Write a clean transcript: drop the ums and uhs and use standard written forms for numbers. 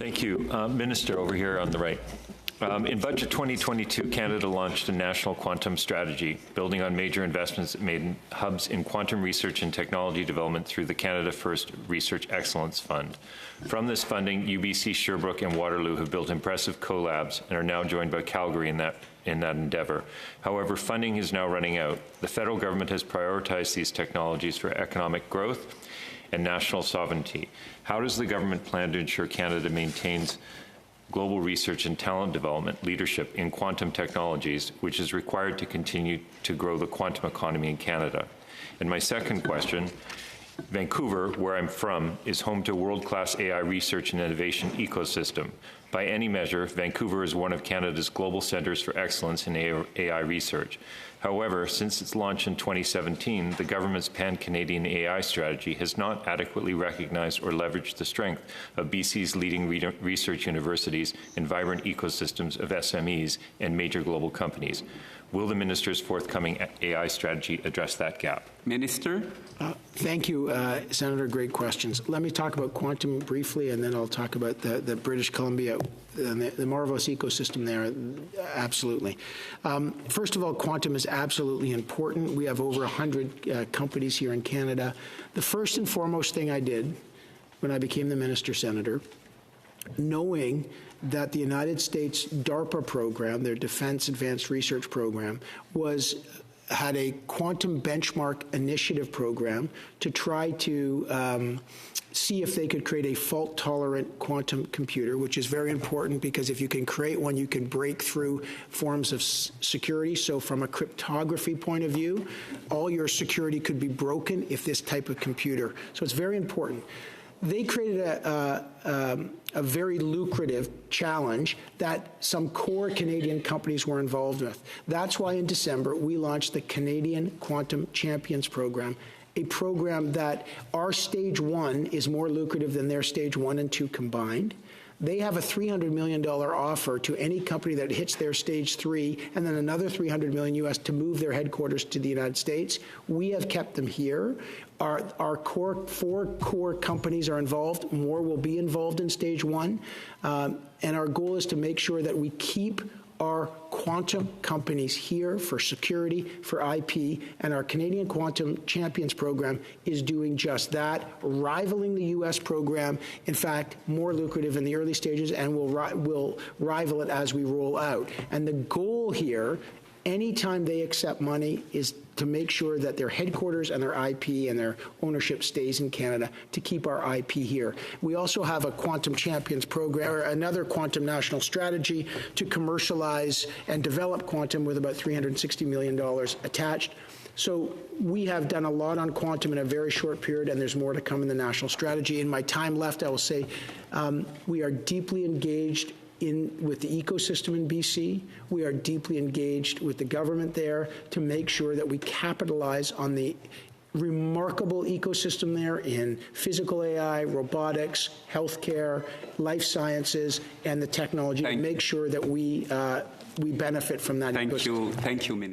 Thank you. Minister, over here on the right. In Budget 2022, Canada launched a national quantum strategy, building on major investments it made in hubs in quantum research and technology development through the Canada First Research Excellence Fund. From this funding, UBC, Sherbrooke, and Waterloo have built impressive collabs and are now joined by Calgary in that endeavor. However, funding is now running out. The federal government has prioritized these technologies for economic growth and national sovereignty. How does the government plan to ensure Canada maintains global research and talent development leadership in quantum technologies, which is required to continue to grow the quantum economy in Canada? And my second question, Vancouver, where I'm from, is home to world-class AI research and innovation ecosystem. By any measure, Vancouver is one of Canada's global centers for excellence in AI research. However, since its launch in 2017, the government's pan-Canadian AI strategy has not adequately recognized or leveraged the strength of BC's leading research universities and vibrant ecosystems of SMEs and major global companies. Will the minister's forthcoming AI strategy address that gap? Minister? Thank you, Senator. Great questions. Let me talk about quantum briefly, and then I'll talk about the British Columbia, the marvelous ecosystem there. Absolutely. First of all, quantum is absolutely important. We have over 100 companies here in Canada. The first and foremost thing I did when I became the minister, Senator, knowing that the United States DARPA program, their Defense Advanced Research Program, had a quantum benchmark initiative program to try to see if they could create a fault-tolerant quantum computer, which is very important because if you can create one, you can break through forms of security. So from a cryptography point of view, all your security could be broken if this type of computer. So it's very important. They created a very lucrative challenge that some core Canadian companies were involved with. That's why in December we launched the Canadian Quantum Champions Program, a program that our stage 1 is more lucrative than their stage 1 and 2 combined. They have a $300 million offer to any company that hits their stage 3, and then another $300 million US to move their headquarters to the United States. We have kept them here. Our four core companies are involved. More will be involved in stage 1. And our goal is to make sure that we keep our quantum companies here for security, for IP, and our Canadian Quantum Champions Program is doing just that, rivaling the U.S. program, in fact, more lucrative in the early stages, and will rival it as we roll out. And the goal here, anytime they accept money, is to make sure that their headquarters and their IP and their ownership stays in Canada to keep our IP here. We also have a Quantum Champions program, or another quantum national strategy to commercialize and develop quantum with about $360 million attached. So we have done a lot on quantum in a very short period, and there's more to come in the national strategy. In my time left, I will say we are deeply engaged with the ecosystem in BC. We are deeply engaged with the government there to make sure that we capitalize on the remarkable ecosystem there in physical AI, robotics, healthcare, life sciences, and the technology to make sure that we benefit from that ecosystem. Thank you, Minister.